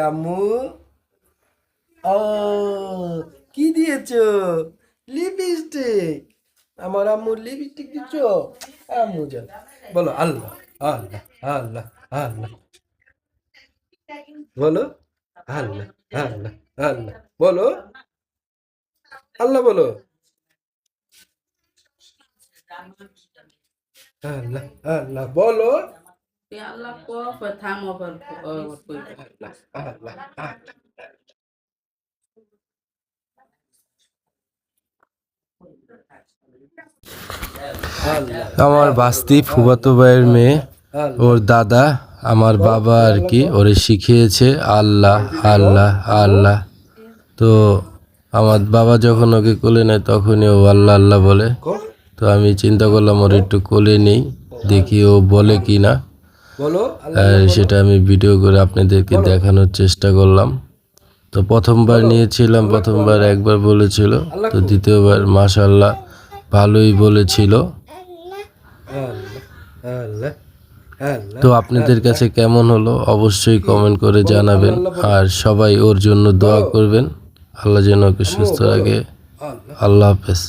আম্মু ও কি দিয়েছো? লিপস্টিক। আমার আম্মুর লিপস্টিক দিচ্ছ? আম্মু যান বলো আল্লাহ আল্লাহ আল্লাহ আল্লাহ বলো আল্লাহ আল্লাহ আল্লাহ বলো আল্লাহ বলো আল্লাহ আল্লাহ বলো আল্লাহ থাম আল্লাহ আল্লাহ আমার বাস্তি ফুফাতো ভাইয়ের মেয়ে, ওর দাদা আমার বাবা আর কি ওরে শিখিয়েছে আল্লাহ আল্লাহ আল্লাহ। তো আমার বাবা যখন ওকে কোলে নেয় তখনই ও আল্লাহ আল্লাহ বলে। তো আমি চিন্তা করলাম ওর একটু কোলে নেই, দেখি ও বলে কি না। সেটা আমি ভিডিও করে আপনাদেরকে দেখানোর চেষ্টা করলাম। তো প্রথমবার নিয়েছিলাম, প্রথমবার একবার বলেছিল, তো দ্বিতীয়বার মাশাআল্লাহ ভালোই বলেছিল। তো আপনাদের কাছে কেমন হলো অবশ্যই কমেন্ট করে জানাবেন, আর সবাই ওর জন্য দোয়া করবেন, আল্লাহ যেন ওকে সুস্থ রাখে। আল্লাহ হাফেজ।